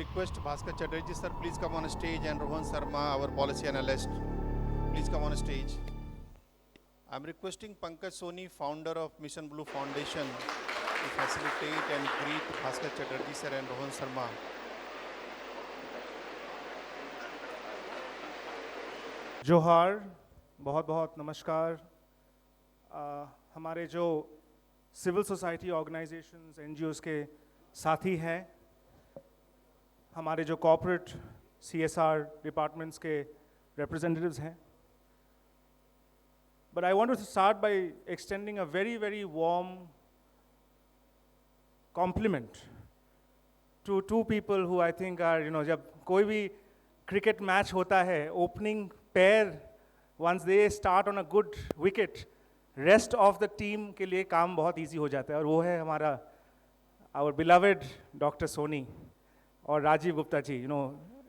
request Bhaskar Chatterjee sir, please come on stage, and Rohan Sharma, our policy analyst, please come on stage. I'm requesting Pankaj Soni, founder of Mission Blue Foundation, to facilitate and greet Bhaskar Chatterjee sir and Rohan Sharma. जोहार, बहुत बहुत नमस्कार। हमारे जो civil society organisations NGOs के साथी हैं, हमारे जो कॉर्पोरेट सीएसआर डिपार्टमेंट्स के रिप्रेजेंटेटिव्स हैं, but I want to start by extending a very very warm compliment to two people who I think are, जब कोई भी क्रिकेट मैच होता है, opening pair once they start on a good wicket, rest of the team के लिए काम बहुत easy हो जाता है, और वो है हमारा our beloved Dr. Soni और Rajiv Gupta ji.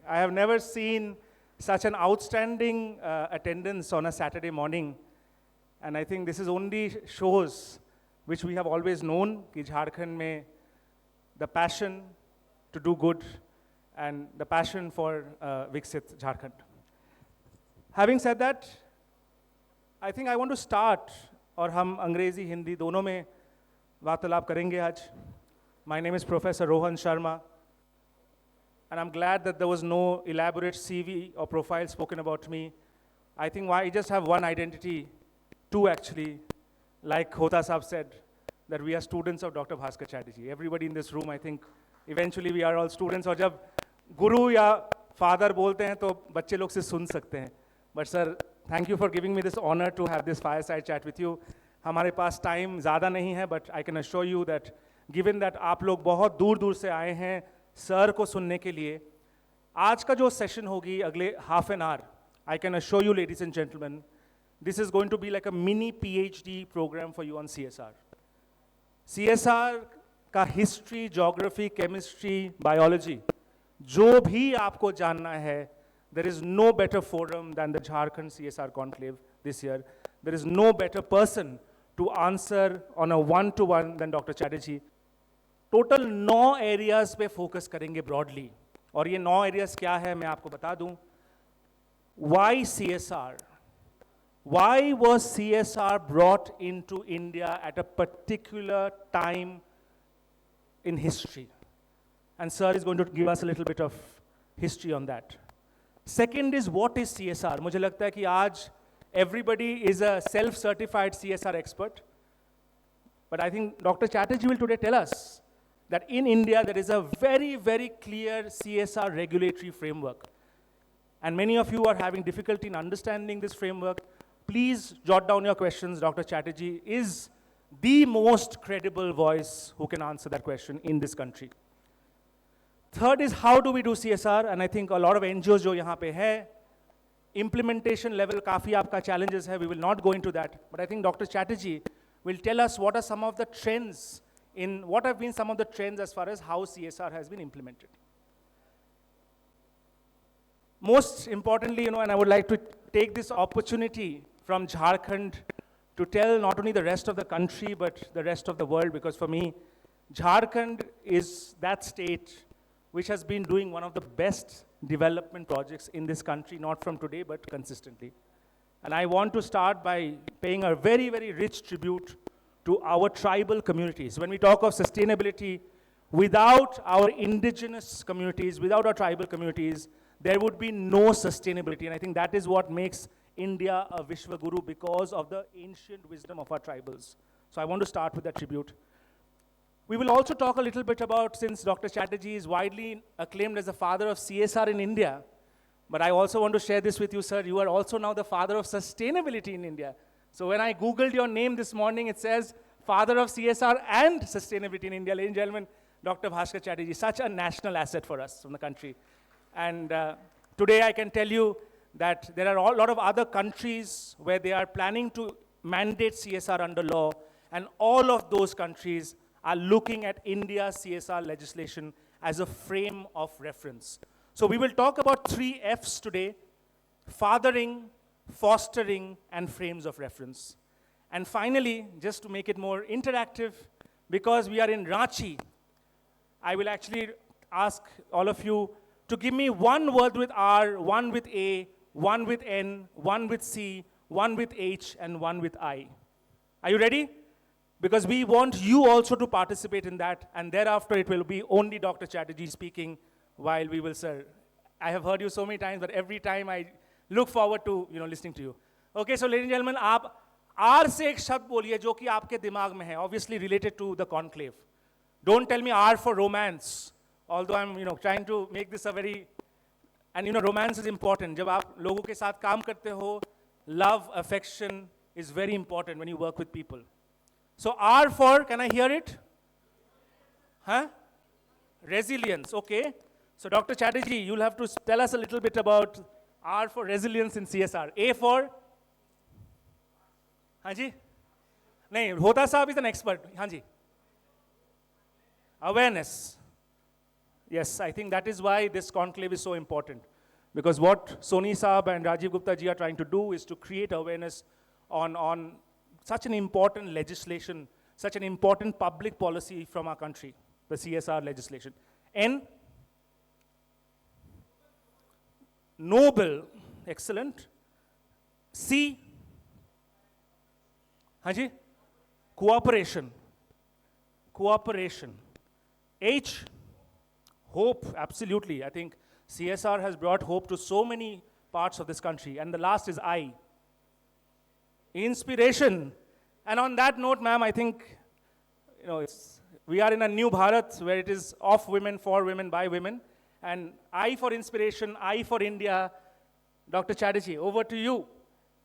I have never seen such an outstanding attendance on a Saturday morning, and I think this is only shows which we have always known कि झारखंड में the passion to do good and the passion for Viksit Jharkhand. Having said that, I think I want to start, और हम अंग्रेजी हिंदी दोनों में वार्तालाप करेंगे आज. My name is Professor Rohan Sharma, and I'm glad that there was no elaborate CV or profile spoken about me. I think I just have one identity, two actually, like Hota Saab said, that we are students of Dr. Bhaskar Chatterjee. Everybody in this room, I think, eventually we are all students, और जब गुरु या father बोलते हैं तो बच्चे लोग से सुन सकते हैं. But sir, thank you for giving me this honor to have this fireside chat with you. हमारे पास टाइम ज़्यादा नहीं है, but I can assure you that given that आप लोग बहुत दूर दूर से आए हैं सर को सुनने के लिए, आज का जो सेशन होगी अगले half an hour, I can assure you ladies and gentlemen, this is going to be like a mini PhD program for you on CSR. CSR का हिस्ट्री, जोग्राफी, केमिस्ट्री, बायोलॉजी जो भी आपको जानना है, there is no better forum than the Jharkhand CSR Conclave this year. There is no better person to answer on a one-to-one than Dr. Chatterjee. Total 9 areas पे focus करेंगे broadly, और ये 9 areas क्या है मैं आपको बता दूं. Why CSR? Why was CSR brought into India at a particular time in history? And sir is going to give us a little bit of history on that. Second is, what is CSR? मुझे लगता है कि आज everybody is a self-certified CSR expert. But I think Dr. Chatterjee will today tell us that in India there is a very, very clear CSR regulatory framework. And many of you are having difficulty in understanding this framework. Please jot down your questions. Dr. Chatterjee is the most credible voice who can answer that question in this country. Third is, how do we do CSR? And I think a lot of NGOs जो यहाँ पे है, implementation level काफ़ी आपका challenges है. We will not go into that. But I think Dr. Chatterjee will tell us what are some of the trends what have been some of the trends as far as how CSR has been implemented. Most importantly, and I would like to take this opportunity from Jharkhand to tell not only the rest of the country, but the rest of the world, because for me, Jharkhand is that state which has been doing one of the best development projects in this country, not from today, but consistently. And I want to start by paying a very, very rich tribute to our tribal communities. When we talk of sustainability, without our indigenous communities, without our tribal communities, there would be no sustainability. And I think that is what makes India a Vishwaguru, because of the ancient wisdom of our tribals. So I want to start with that tribute. We will also talk a little bit about, since Dr. Chatterjee is widely acclaimed as the father of CSR in India, but I also want to share this with you, sir. You are also now the father of sustainability in India. So when I Googled your name this morning, it says father of CSR and sustainability in India. Ladies and gentlemen, Dr. Bhaskar Chatterjee, such a national asset for us from the country. And today I can tell you that there are a lot of other countries where they are planning to mandate CSR under law, and all of those countries are looking at India's CSR legislation as a frame of reference. So we will talk about 3 F's today: fathering, fostering, and frames of reference. And finally, just to make it more interactive, because we are in Ranchi, I will actually ask all of you to give me one word with R, one with A, one with N, one with C, one with H, and one with I. Are you ready? Because we want you also to participate in that, and thereafter it will be only Dr. Chatterjee speaking while we will serve. I have heard you so many times, but every time I look forward to listening to you. Okay, so ladies and gentlemen, आप R से एक शब्द बोलिए जो कि आपके दिमाग में है, obviously related to the conclave. Don't tell me R for romance, although I'm trying to make this a very, and romance is important. जब आप लोगों के साथ काम करते हो, love, affection is very important when you work with people. So R for, can I hear it? Huh? Resilience, okay. So Dr. Chatterjee, you'll have to tell us a little bit about R for resilience in CSR. A for? हाँ जी? नहीं, Hota साहब is an expert. हाँ जी? Awareness. Yes, I think that is why this conclave is so important. Because what Soni Saab and Rajiv Gupta ji are trying to do is to create awareness on such an important legislation, such an important public policy from our country, the CSR legislation. N, noble, excellent. C, हाँ जी? Cooperation. Cooperation. H, hope, absolutely. I think CSR has brought hope to so many parts of this country. And the last is I, inspiration. And on that note, ma'am, I think, we are in a new Bharat where it is of women, for women, by women. And I for inspiration, I for India. Dr. Chatterjee, over to you.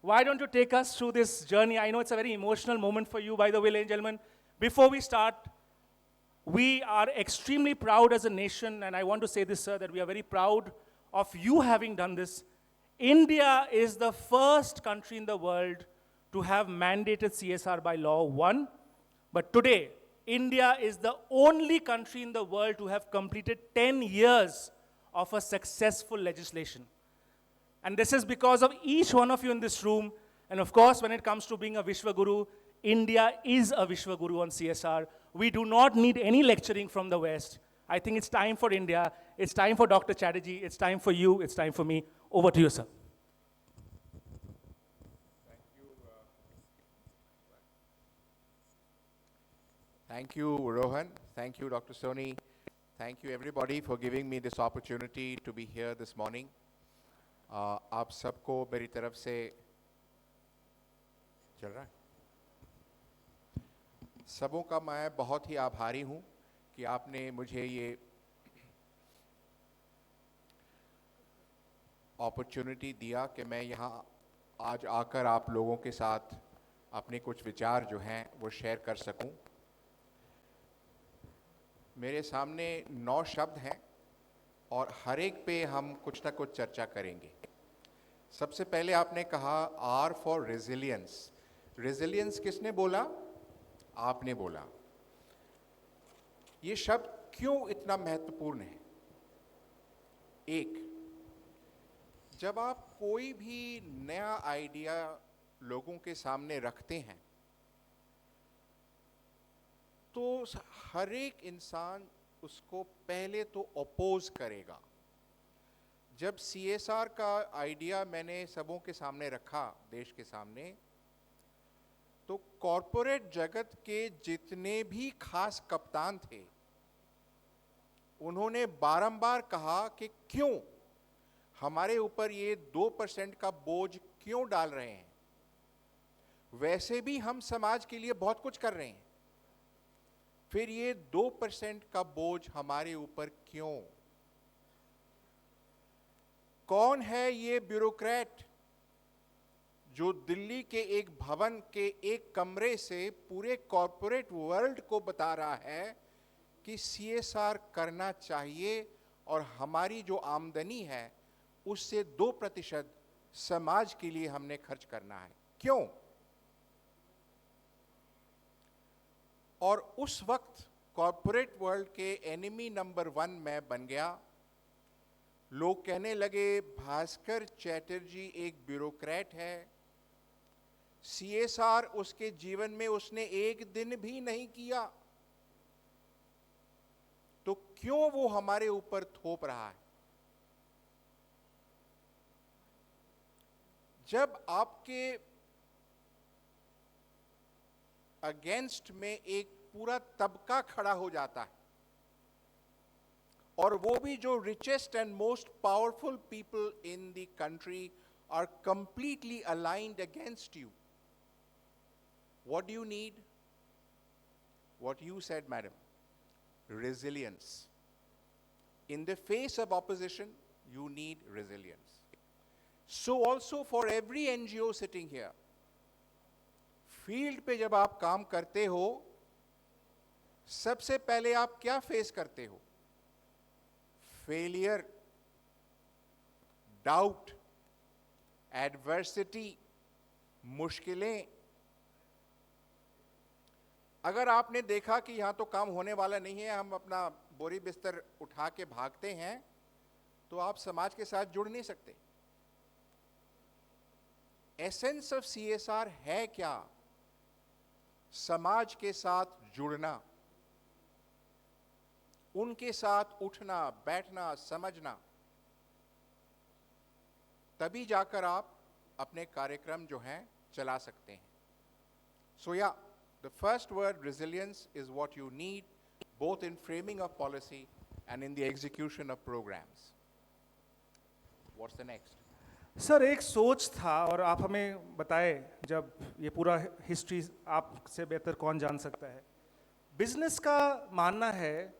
Why don't you take us through this journey? I know it's a very emotional moment for you, by the way, ladies and gentlemen. Before we start, we are extremely proud as a nation, and I want to say this, sir, that we are very proud of you having done this. India is the first country in the world to have mandated CSR by law, one. But today, India is the only country in the world to have completed 10 years of a successful legislation. And this is because of each one of you in this room. And of course, when it comes to being a Vishwaguru, India is a Vishwaguru on CSR. We do not need any lecturing from the West. I think it's time for India. It's time for Dr. Chatterjee. It's time for you. It's time for me. Over to you, sir. Thank you, Rohan. Thank you, Dr. Soni. Thank you, everybody, for giving me this opportunity to be here this morning. आप सबको मेरी तरफ से चल रहा है सबों का मैं बहुत ही आभारी हूँ कि आपने मुझे ये अपॉर्चुनिटी दिया कि मैं यहाँ आज आकर आप लोगों के साथ अपने कुछ विचार जो हैं वो शेयर कर सकूं। मेरे सामने 9 शब्द हैं और हर एक पे हम कुछ ना कुछ चर्चा करेंगे। सबसे पहले आपने कहा R फॉर रेजिलियंस। रेजिलियंस किसने बोला? आपने बोला। ये शब्द क्यों इतना महत्वपूर्ण है? एक, जब आप कोई भी नया आइडिया लोगों के सामने रखते हैं तो हर एक इंसान उसको पहले तो अपोज करेगा। जब CSR का आइडिया मैंने सबों के सामने रखा, देश के सामने, तो कॉरपोरेट जगत के जितने भी खास कप्तान थे उन्होंने बारंबार कहा कि क्यों हमारे ऊपर ये 2% का बोझ क्यों डाल रहे हैं? वैसे भी हम समाज के लिए बहुत कुछ कर रहे हैं, फिर ये 2% का बोझ हमारे ऊपर क्यों? कौन है ये ब्यूरोक्रेट जो दिल्ली के एक भवन के एक कमरे से पूरे कॉरपोरेट वर्ल्ड को बता रहा है कि CSR करना चाहिए और हमारी जो आमदनी है उससे 2% समाज के लिए हमने खर्च करना है? क्यों? और उस वक्त कॉरपोरेट वर्ल्ड के एनिमी नंबर 1 मैं बन गया। लोग कहने लगे भास्कर चैटर्जी एक ब्यूरोक्रेट है, CSR उसके जीवन में उसने एक दिन भी नहीं किया, तो क्यों वो हमारे ऊपर थोप रहा है? जब आपके अगेंस्ट में एक पूरा तबका खड़ा हो जाता है, और वो भी जो richest and most powerful people in the country are completely aligned against you, what do you need? What you said, madam, resilience. In the face of opposition, you need resilience. So also for every NGO sitting here, field पे जब आप काम करते हो, सबसे पहले आप क्या फेस करते हो? फेलियर, डाउट, एडवर्सिटी, मुश्किलें। अगर आपने देखा कि यहां तो काम होने वाला नहीं है, हम अपना बोरी बिस्तर उठा के भागते हैं, तो आप समाज के साथ जुड़ नहीं सकते। एसेंस ऑफ CSR है क्या? समाज के साथ जुड़ना, उनके साथ उठना, बैठना, समझना, तभी जाकर आप अपने कार्यक्रम जो हैं चला सकते हैं। So yeah, the first word, resilience, is what you need both in framing of policy and in the execution of programs. What's the next? Sir एक सोच था, और आप हमें बताए, जब ये पूरा हिस्ट्री आपसे बेहतर कौन जान सकता है। बिजनेस का मानना है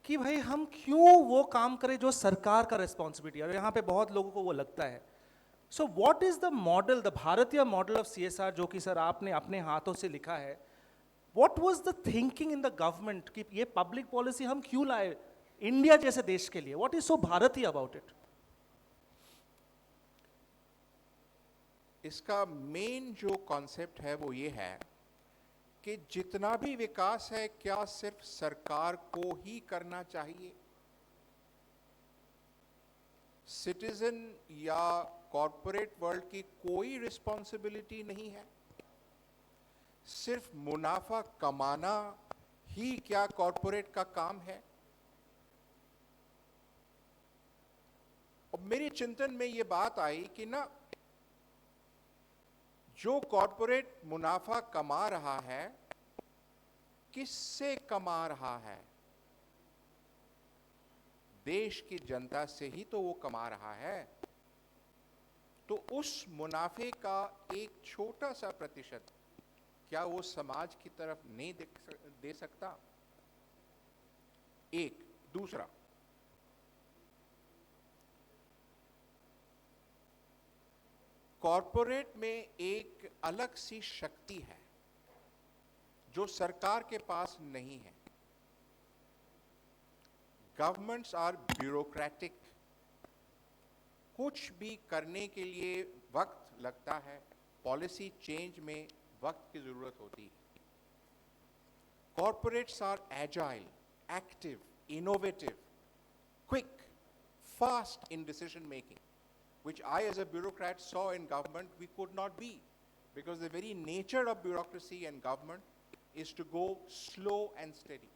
कि भाई हम क्यों वो काम करें जो सरकार का रिस्पॉन्सिबिलिटी है, और यहाँ पे बहुत लोगों को वो लगता है। So what is the model, the भारतीय मॉडल ऑफ CSR, जो कि सर आपने अपने हाथों से लिखा है। What was the thinking in the government कि ये पब्लिक पॉलिसी हम क्यों लाए इंडिया जैसे देश के लिए? व्हाट इज सो भारतीय अबाउट इट? इसका मेन जो कॉन्सेप्ट है वो ये है कि जितना भी विकास है, क्या सिर्फ सरकार को ही करना चाहिए? सिटीजन या कॉरपोरेट वर्ल्ड की कोई रिस्पॉन्सिबिलिटी नहीं है? सिर्फ मुनाफा कमाना ही क्या कॉरपोरेट का काम है? और मेरे चिंतन में ये बात आई कि ना, जो कॉरपोरेट मुनाफा कमा रहा है, किससे कमा रहा है? देश की जनता से ही तो वो कमा रहा है। तो उस मुनाफे का एक छोटा सा प्रतिशत क्या वो समाज की तरफ नहीं दे सकता? एक। दूसरा, कॉरपोरेट में एक अलग सी शक्ति है जो सरकार के पास नहीं है। Governments are bureaucratic. कुछ भी करने के लिए वक्त लगता है, पॉलिसी चेंज में वक्त की जरूरत होती है। Corporates are agile, active, innovative, quick, fast in decision making, which I as a bureaucrat saw in government we could not be, because the very nature of bureaucracy and government is to go slow and steady.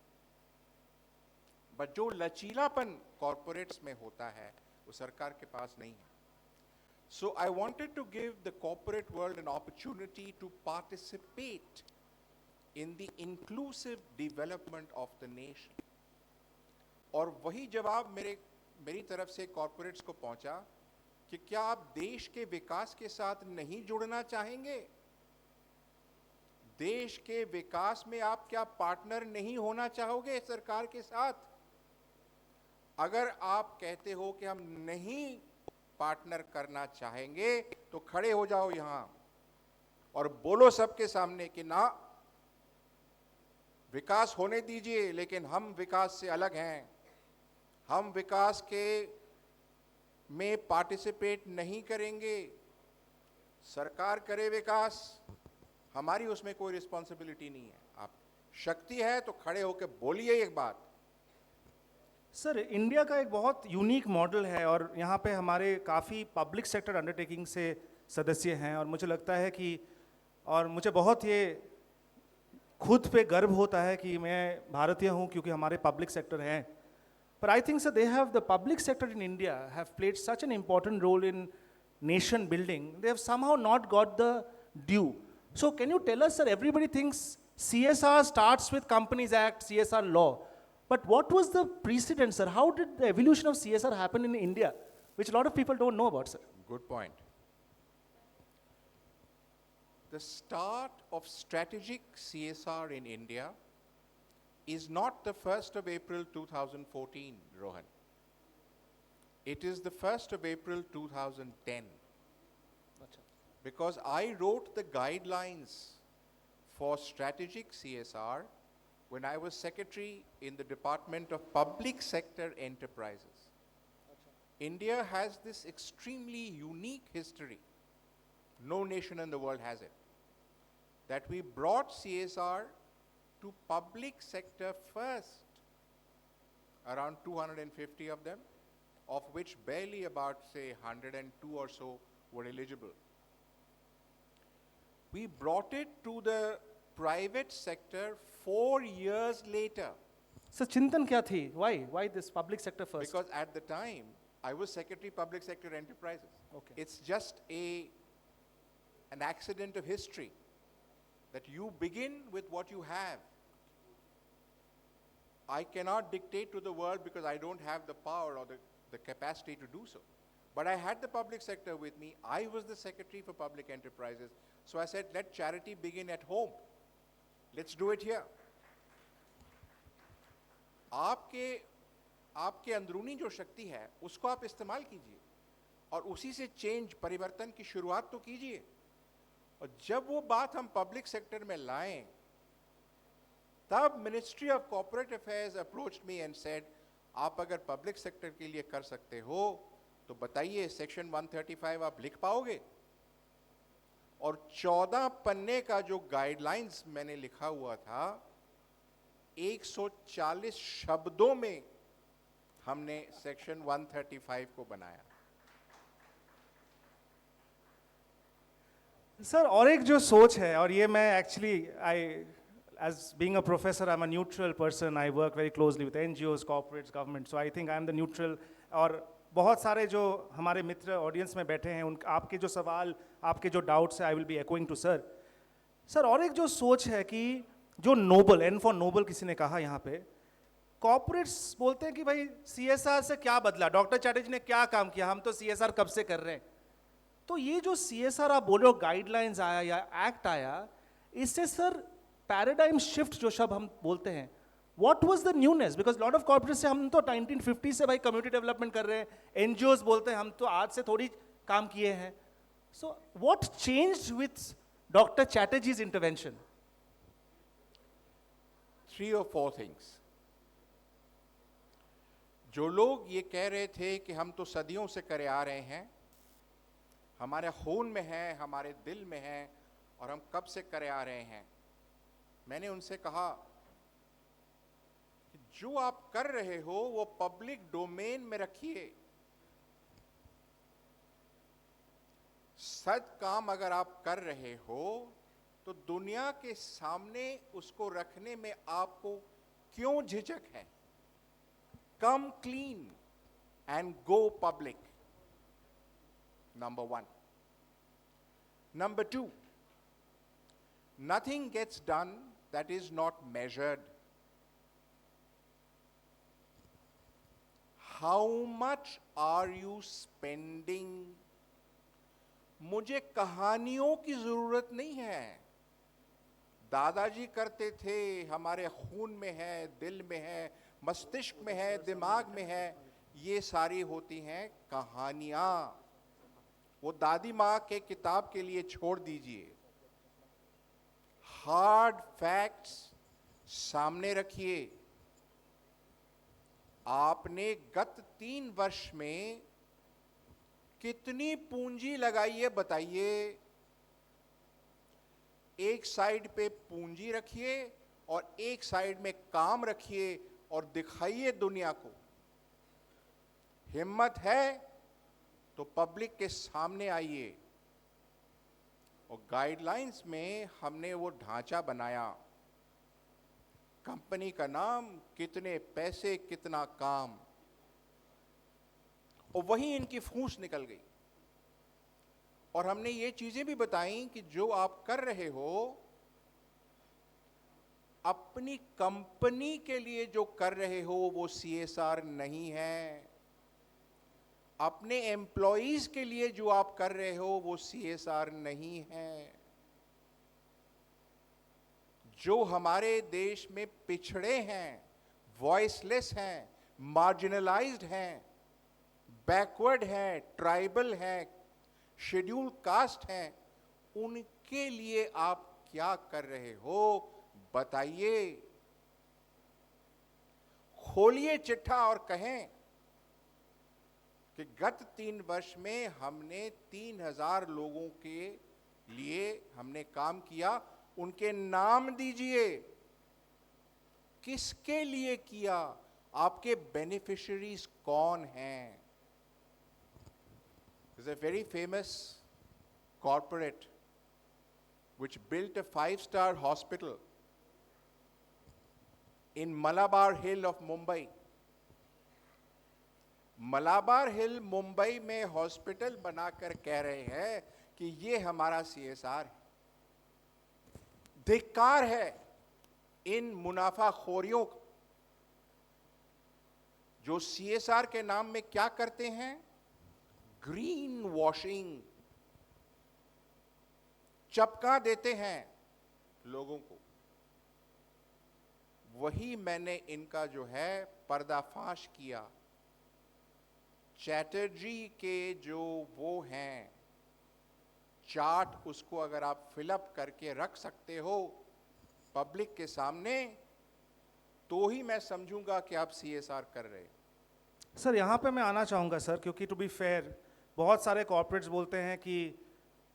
But जो लचीलापन corporates में होता है वो सरकार के पास नहीं है. So I wanted to give the corporate world an opportunity to participate in the inclusive development of the nation. और वही जवाब मेरी तरफ से corporates को पहुंचा कि क्या आप देश के विकास के साथ नहीं जुड़ना चाहेंगे? देश के विकास में आप क्या पार्टनर नहीं होना चाहोगे सरकार के साथ? अगर आप कहते हो कि हम नहीं पार्टनर करना चाहेंगे, तो खड़े हो जाओ यहां और बोलो सबके सामने कि ना, विकास होने दीजिए, लेकिन हम विकास से अलग हैं। हम विकास के में पार्टिसिपेट नहीं करेंगे। सरकार करे विकास, हमारी उसमें कोई रिस्पॉन्सिबिलिटी नहीं है। आप शक्ति है तो खड़े होकर बोलिए एक बात। सर, इंडिया का एक बहुत यूनिक मॉडल है, और यहाँ पे हमारे काफ़ी पब्लिक सेक्टर अंडरटेकिंग से सदस्य हैं, और मुझे लगता है कि, और मुझे बहुत ये खुद पे गर्व होता है कि मैं भारतीय हूँ, क्योंकि हमारे पब्लिक सेक्टर हैं। But I think, sir, they have, the public sector in India have played such an important role in nation building. They have somehow not got the due. So can you tell us, sir, everybody thinks CSR starts with Companies Act, CSR law. But what was the precedent, sir? How did the evolution of CSR happen in India, which a lot of people don't know about, sir? Good point. The start of strategic CSR in India is not the 1st of April 2014, Rohan. It is the 1st of April 2010. Because I wrote the guidelines for strategic CSR when I was secretary in the Department of Public Sector Enterprises. India has this extremely unique history. No nation in the world has it. That we brought CSR to public sector first, around 250 of them, of which barely about, say, 102 or so were eligible. We brought it to the private sector 4 years later. So Chintan kya thi? Why this public sector first? Because at the time, I was Secretary Public Sector Enterprises. Okay. It's just an accident of history that you begin with what you have. I cannot dictate to the world because I don't have the power or the capacity to do so. But I had the public sector with me. I was the Secretary for Public Enterprises. So I said, let charity begin at home. Let's do it here. आपके अंदरूनी जो शक्ति है उसको आप इस्तेमाल कीजिए और उसी से चेंज परिवर्तन की शुरुआत तो कीजिए और जब वो बात हम पब्लिक सेक्टर में लाएं तब ministry of corporate affairs approached me and said आप अगर पब्लिक सेक्टर के लिए कर सकते हो तो बताइए सेक्शन 135 आप लिख पाओगे और 14 पन्ने का जो गाइडलाइंस मैंने लिखा हुआ था 140 शब्दों में हमने सेक्शन 135 को बनाया। सर और एक जो सोच है और ये मैं actually as being a professor I'm a neutral person, I work very closely with NGOs, corporates, government, so I think I'm the neutral और बहुत सारे जो हमारे मित्र ऑडियंस में बैठे हैं उन आपके जो सवाल आपके जो डाउट्स है I will be echoing to sir. Sir और एक जो सोच है कि जो नोबल N for नोबल किसी ने कहा यहाँ पे कॉर्पोरेट्स बोलते हैं कि भाई CSR से क्या बदला, डॉक्टर चैटर्जी ने क्या काम किया, हम तो CSR कब से कर रहे हैं। तो ये जो CSR आप बोल रहे हो गाइडलाइंस आया या एक्ट आया इससे सर पैराडाइम शिफ्ट जो शब्द हम बोलते हैं What was the newness? Because lot of corporates से हम तो 1950 से भाई कम्युनिटी डेवलपमेंट कर रहे हैं, NGOs बोलते हैं हम तो आज से थोड़ी काम किए हैं। So what changed with Dr. Chatterjee's intervention? 3 or 4 things. जो लोग ये कह रहे थे कि हम तो सदियों से करे आ रहे हैं, हमारे खून में है, हमारे दिल में है और हम कब से करे आ रहे हैं, मैंने उनसे कहा कि जो आप कर रहे हो वो पब्लिक डोमेन में रखिए। सच काम अगर आप कर रहे हो तो दुनिया के सामने उसको रखने में आपको क्यों झिझक है? Come clean and go public. Number 1. Number 2, nothing gets done that is not measured. How much are you spending? मुझे कहानियों की जरूरत नहीं है। दादाजी करते थे, हमारे खून में है, दिल में है, मस्तिष्क में है, दिमाग में है, ये सारी होती हैं कहानियां। वो दादी माँ के किताब के लिए छोड़ दीजिए। हार्ड फैक्ट्स सामने रखिए। आपने गत 3 वर्ष में कितनी पूंजी लगाई है बताइए। एक साइड पे पूंजी रखिए और एक साइड में काम रखिए और दिखाइए दुनिया को। हिम्मत है तो पब्लिक के सामने आइए। और गाइडलाइंस में हमने वो ढांचा बनाया, कंपनी का नाम, कितने पैसे, कितना काम। और वहीं इनकी फूंस निकल गई। और हमने ये चीजें भी बताई कि जो आप कर रहे हो अपनी कंपनी के लिए जो कर रहे हो वो सीएसआर नहीं है, अपने एम्प्लॉइज के लिए जो आप कर रहे हो वो सीएसआर नहीं है। जो हमारे देश में पिछड़े हैं, वॉइसलेस हैं, मार्जिनलाइज्ड हैं, बैकवर्ड हैं, ट्राइबल हैं, शेड्यूल कास्ट हैं, उनके लिए आप क्या कर रहे हो बताइए। खोलिए चिट्ठा और कहें कि गत 3 वर्ष में हमने 3000 लोगों के लिए हमने काम किया, उनके नाम दीजिए, किसके लिए किया, आपके बेनिफिशियरीज कौन हैं। There's a very famous corporate which built a 5-star hospital in Malabar Hill of Mumbai. Malabar हिल मुंबई में हॉस्पिटल बनाकर कह रहे हैं कि ये हमारा सीएसआर है। धिक्कार है इन मुनाफाखोरियों का जो सीएसआर के नाम में क्या करते हैं, ग्रीन वॉशिंग, चपका देते हैं लोगों को। वही मैंने इनका जो है पर्दाफाश किया। चैटर्जी के जो वो हैं चार्ट, उसको अगर आप फिलअप करके रख सकते हो पब्लिक के सामने तो ही मैं समझूंगा कि आप सीएसआर कर रहे हैं। सर यहाँ पे मैं आना चाहूँगा सर, क्योंकि टू बी फेयर बहुत सारे कॉर्पोरेट्स बोलते हैं कि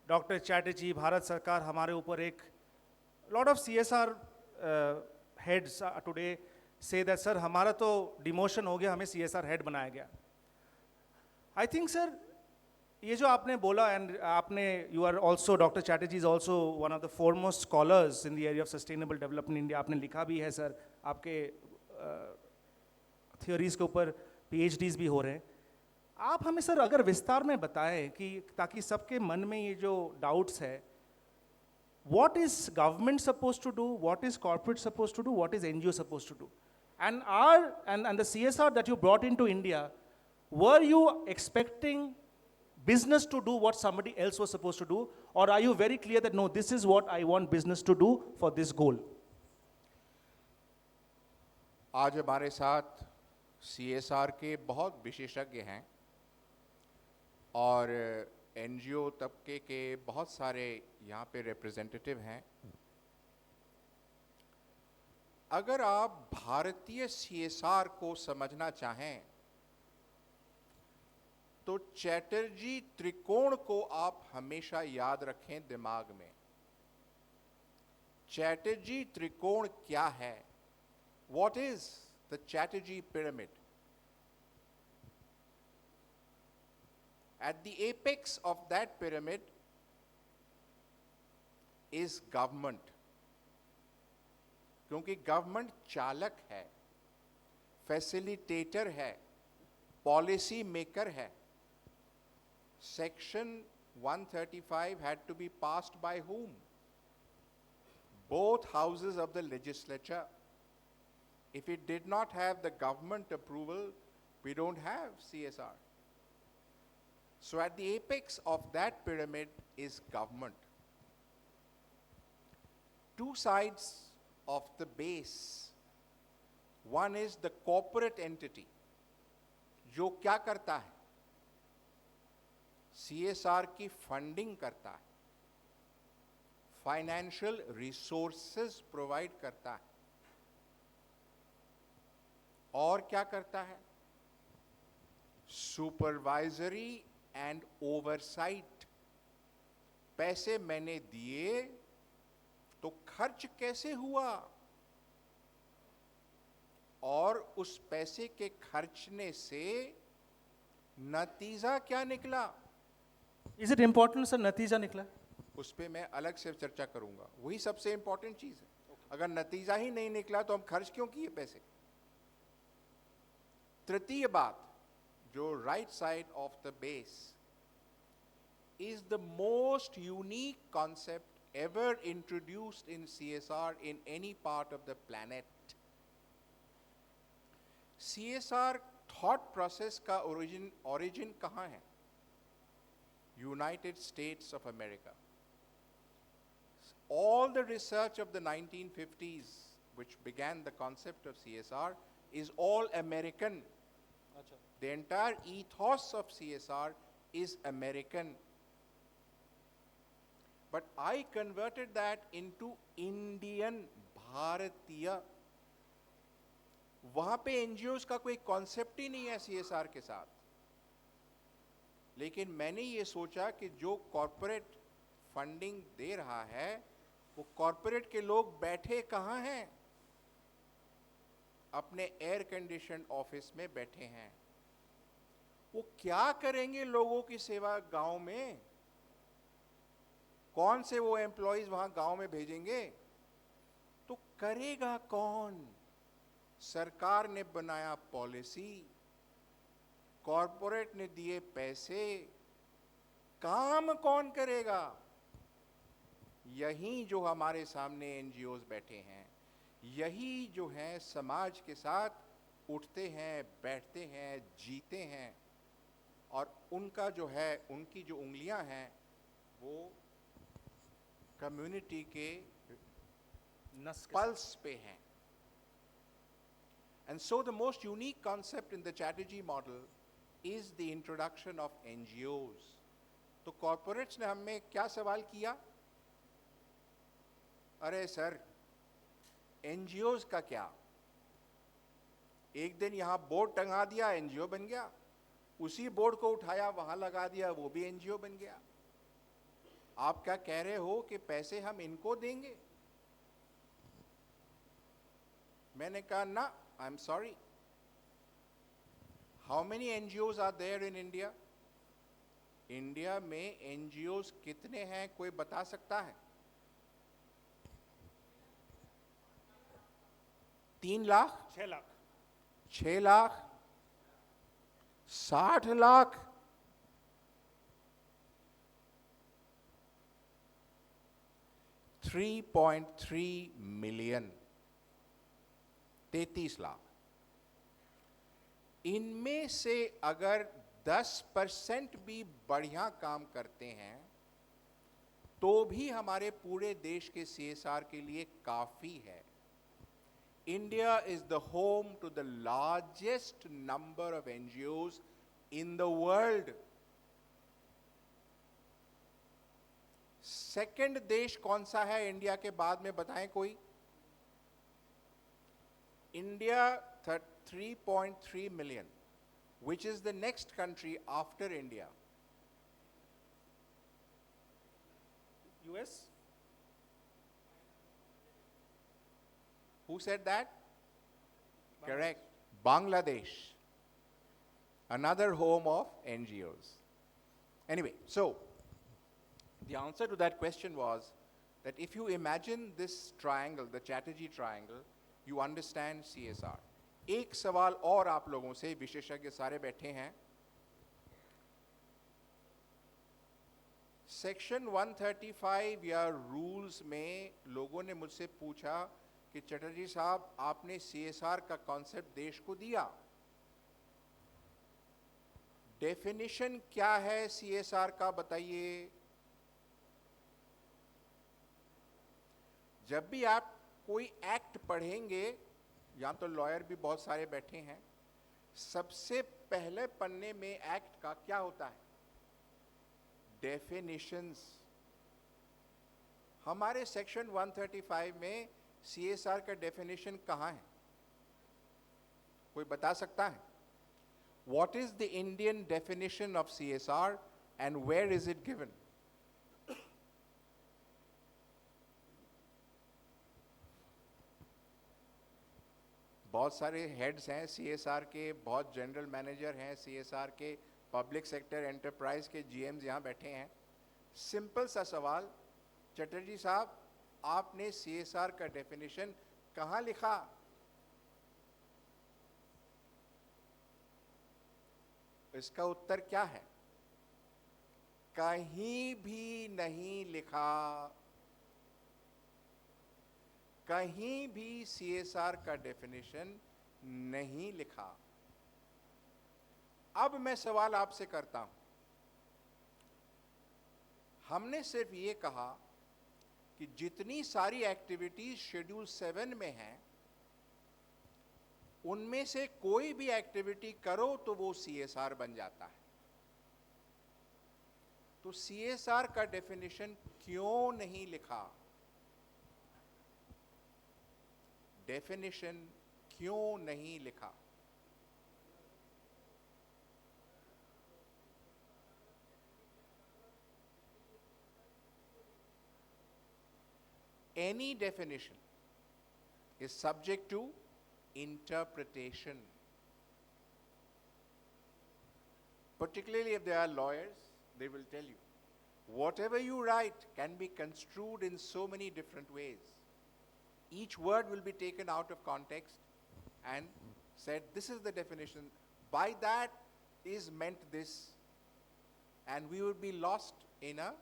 डॉक्टर चैटर्जी, भारत सरकार हमारे ऊपर एक lot of CSR heads today say that sir हमारा तो डिमोशन हो गया, हमें सीएसआर हेड बनाया गया। आई थिंक सर ये जो आपने बोला, एंड आपने you are also, doctor Chatterjee is also one of the foremost scholars in the area of sustainable development India. आपने लिखा भी है सर, आपके थियोरीज के ऊपर पीएचडीज भी हो रहे हैं। आप हमें सर अगर विस्तार में बताएं कि ताकि सबके मन में ये जो डाउट्स है, what is government supposed to do, what is corporate supposed to do, what is NGO supposed to do, and the CSR that you brought into India, were you expecting business to do what somebody else was supposed to do, or are you very clear that no, this is what I want business to do for this goal? आज हमारे साथ CSR के बहुत विशेषज्ञ हैं और NGO तबके के बहुत सारे यहाँ पे रिप्रेजेंटेटिव हैं। अगर आप भारतीय सीएसआर को समझना चाहें तो चैटर्जी त्रिकोण को आप हमेशा याद रखें दिमाग में। चैटर्जी त्रिकोण क्या है? What is the Chatterjee pyramid? At the apex of that pyramid is government, क्योंकि गवर्नमेंट चालक है, फैसिलिटेटर है, पॉलिसी मेकर है। Section 135 had to be passed by whom? Both houses of the legislature. If it did not have the government approval, we don't have CSR. So at the apex of that pyramid is government. Two sides of the base. One is the corporate entity, जो क्या करता है? CSR की funding करता है, financial resources provide करता है, और क्या करता है? Supervisory and oversight. पैसे मैंने दिए तो खर्च कैसे हुआ और उस पैसे के खर्चने से नतीजा क्या निकला? Is it important सर नतीजा निकला? उस पे मैं अलग से चर्चा करूंगा, वही सबसे इंपॉर्टेंट चीज है। अगर नतीजा ही नहीं निकला तो हम खर्च क्यों किए पैसे? तृतीय बात जो right side of the base, is the most unique concept ever introduced in CSR in any part of the planet. CSR thought process का origin कहाँ है? United States of America. All the research of the 1950s, which began the concept of CSR, is all American. The entire ethos of CSR is American. But I converted that into Indian, Bharatiya. वहां पे NGOs का कोई concept ही नहीं है CSR के साथ. लेकिन मैंने ये सोचा कि जो कॉरपोरेट फंडिंग दे रहा है वो कॉरपोरेट के लोग बैठे कहाँ हैं? अपने एयर कंडीशन ऑफिस में बैठे हैं. वो क्या करेंगे लोगों की सेवा गांव में? कौन से वो एम्प्लॉइज वहां गांव में भेजेंगे? तो करेगा कौन? सरकार ने बनाया पॉलिसी, कॉरपोरेट ने दिए पैसे, काम कौन करेगा? यही जो हमारे सामने एनजीओज बैठे हैं, यही जो हैं समाज के साथ उठते हैं, बैठते हैं, जीते हैं, और उनका जो है, उनकी जो उंगलियां हैं वो कम्युनिटी के पल्स पे हैं. And so the most unique concept in the Chatterjee model is the introduction of NGOs. तो corporates ने हमें क्या सवाल किया? अरे सर, NGOs का क्या? एक दिन यहाँ बोर्ड टंगा दिया, NGO बन गया. उसी बोर्ड को उठाया, वहां लगा दिया, वो भी NGO बन गया. आप क्या कह रहे हो कि पैसे हम इनको देंगे? मैंने कहा ना, I'm sorry. How many NGOs are there in India? India में NGOs कितने हैं, कोई बता सकता है? 3 लाख? 6 लाख. 6 लाख? 60 लाख? $3.3 million. 33 लाख. इनमें से अगर 10% भी बढ़िया काम करते हैं तो भी हमारे पूरे देश के सीएसआर के लिए काफी है. India is the home to the largest number of NGOs in the world. Second देश कौन सा है इंडिया के बाद में, बताएं कोई? India 3.3 million, which is the next country after India? US? Who said that? Correct. Bangladesh. Another home of NGOs. Anyway, so the answer to that question was that if you imagine this triangle, the Chatterjee triangle, you understand CSR. एक सवाल और आप लोगों से, विशेषज्ञ सारे बैठे हैं. सेक्शन 135 या रूल्स में लोगों ने मुझसे पूछा कि चटर्जी साहब, आपने CSR का कॉन्सेप्ट देश को दिया, डेफिनेशन क्या है CSR का, बताइए. जब भी आप कोई एक्ट पढ़ेंगे, यहाँ तो लॉयर भी बहुत सारे बैठे हैं, सबसे पहले पन्ने में एक्ट का क्या होता है? डेफिनेशंस. हमारे सेक्शन 135 में सीएसआर का डेफिनेशन कहाँ है? कोई बता सकता है? What is the Indian definition of CSR and where is it given? बहुत सारे हेड्स हैं सीएसआर के, बहुत जनरल मैनेजर हैं सीएसआर के, पब्लिक सेक्टर एंटरप्राइज के जीएम्स यहाँ बैठे हैं. सिंपल सा सवाल, चटर्जी साहब, आपने सीएसआर का डेफिनेशन कहाँ लिखा? इसका उत्तर क्या है? कहीं भी नहीं लिखा, कहीं भी सीएसआर का डेफिनेशन नहीं लिखा। अब मैं सवाल आपसे करता हूं, हमने सिर्फ ये कहा कि जितनी सारी एक्टिविटीज शेड्यूल 7 में हैं, उनमें से कोई भी एक्टिविटी करो तो वो सीएसआर बन जाता है। तो सीएसआर का डेफिनेशन क्यों नहीं लिखा? डेफिनेशन क्यों नहीं लिखा? Any definition is subject to interpretation. Particularly if they are lawyers, they will tell you, whatever you write can be construed in so many different ways. Each word will be taken out of context and said, this is the definition. By that is meant this. And we would be lost in a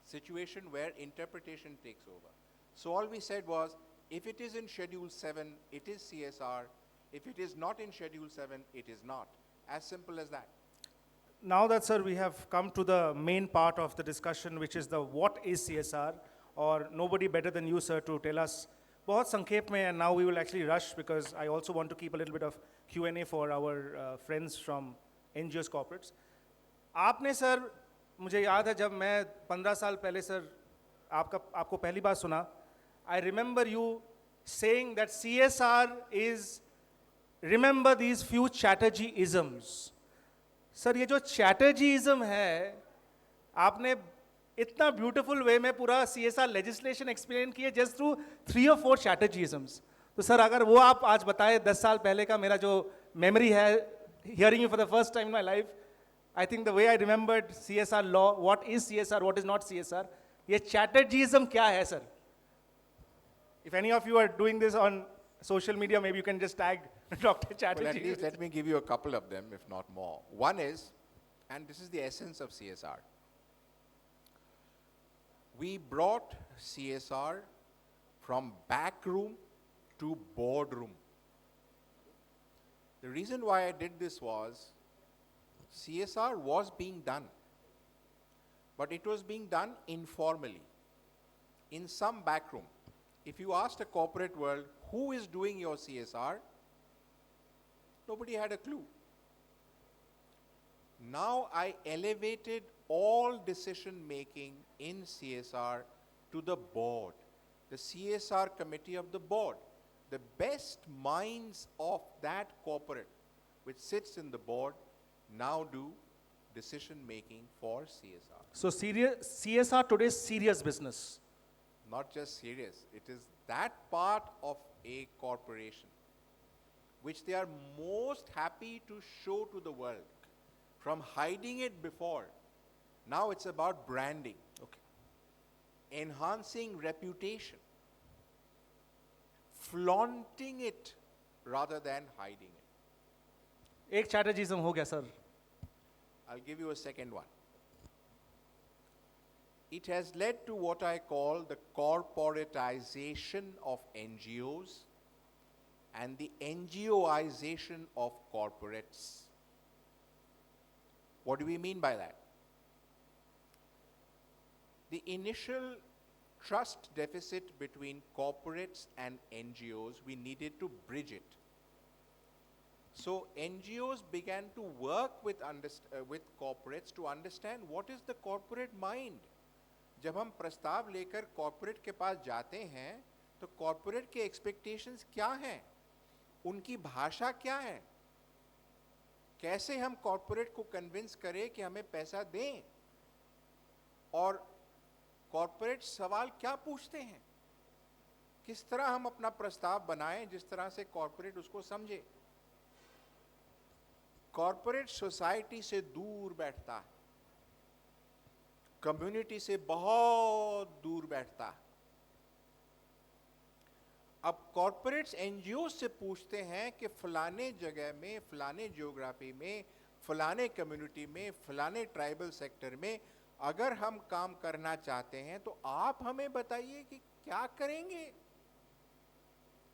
situation where interpretation takes over. So all we said was, if it is in Schedule 7, it is CSR. If it is not in Schedule 7, it is not. As simple as that. Now that, sir, we have come to the main part of the discussion, which is the what is CSR, or nobody better than you, sir, to tell us. बहुत संक्षेप में, and now we will actually rush because I also want to keep a little bit of Q&A for our friends from NGOs corporates. आपने sir, मुझे याद है जब मैं 15 साल पहले सर आपको पहली बार सुना, I remember you saying that CSR is, remember these few Chatterjee-isms. Sir ये जो Chatterjee-ism है, आपने इतना ब्यूटीफुल वे में पूरा CSR लेजिस्लेशन एक्सप्लेन किए जस्ट थ्रू 3 or 4 Chatterjee-isms. तो सर अगर वो आप आज बताए 10 साल पहले का मेरा जो मेमोरी है, hearing you for the first time in my life, I think the way I remembered CSR law, what is CSR, what is not CSR, ये Chatterjee-ism क्या है sir? If any of you are doing this on social media, maybe you can just tag Dr. Chatterjee. Well, at least let me give you a couple of them, if not more. One is, and this is the essence of CSR, we brought CSR from back room to boardroom. The reason why I did this was, CSR was being done, but it was being done informally, in some back room. If you asked a corporate world, who is doing your CSR? Nobody had a clue. Now I elevated all decision making in CSR to the board, the CSR committee of the board. The best minds of that corporate, which sits in the board, now do decision making for CSR. So CSR today is serious business. Not just serious, it is that part of a corporation which they are most happy to show to the world. From hiding it before, now it's about branding, enhancing reputation, flaunting it rather than hiding it. एक Chatterjee-ism हो गया sir. I'll give you a second one. It has led to what I call the corporatization of NGOs and the NGOization of corporates. What do we mean by that? The initial trust deficit between corporates and NGOs, we needed to bridge it. So NGOs began to work with corporates to understand what is the corporate mind. जब हम प्रस्ताव लेकर corporate के पास जाते हैं तो corporate के expectations क्या हैं, उनकी भाषा क्या है, कैसे हम कॉर्पोरेट को कन्विंस करें कि हमें पैसा दें, और कॉर्पोरेट सवाल क्या पूछते हैं, किस तरह हम अपना प्रस्ताव बनाएं जिस तरह से कॉर्पोरेट उसको समझे. कॉर्पोरेट सोसाइटी से दूर बैठता है, कम्युनिटी से बहुत दूर बैठता है. अब कॉर्पोरेट्स एनजीओ से पूछते हैं कि फलाने जगह में, फलाने ज्योग्राफी में फलाने कम्युनिटी में, फलाने ट्राइबल सेक्टर में अगर हम काम करना चाहते हैं तो आप हमें बताइए कि क्या करेंगे,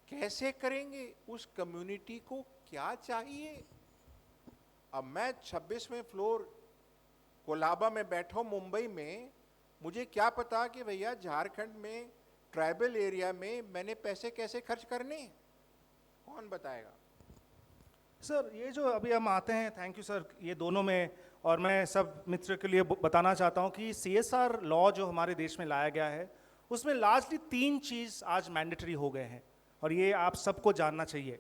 कैसे करेंगे, उस कम्युनिटी को क्या चाहिए। अब मैं 26वें फ्लोर कोलाबा में बैठा हूं मुंबई में, मुझे क्या पता कि भैया झारखंड में ट्राइबल एरिया में मैंने पैसे कैसे खर्च करने, कौन बताएगा। सर ये जो अभी हम आते हैं, थैंक यू सर, ये दोनों में, और मैं सब मित्र के लिए बताना चाहता हूँ कि CSR लॉ जो हमारे देश में लाया गया है उसमें लार्जली 3 चीज़ आज मैंडेटरी हो गए हैं और ये आप सबको जानना चाहिए।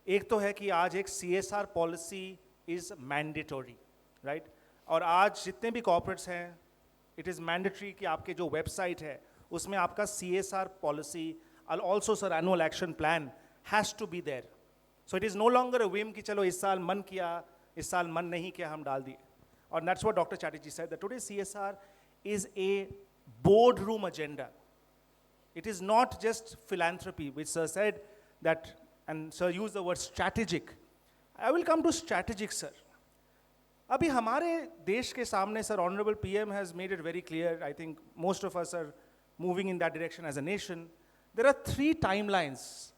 एक तो है कि आज एक CSR policy is mandatory, right, और आज जितने भी कॉर्पोरेट्स हैं इट इज़ मैंडेटरी कि आपके जो वेबसाइट है उसमें आपका CSR पॉलिसी और also sir annual action plan has to be there. So it is no longer a whim कि चलो इस साल मन किया, इस साल मन नहीं किया, हम डाल दिए। और that's what doctor Chatterjee said that today CSR is a boardroom agenda. It is not just philanthropy, which sir said that, and sir used the word strategic. I will come to strategic, sir. अभी हमारे देश के सामने sir honourable PM has made it very clear, I think most of us are moving in that direction as a nation. There are 3 timelines.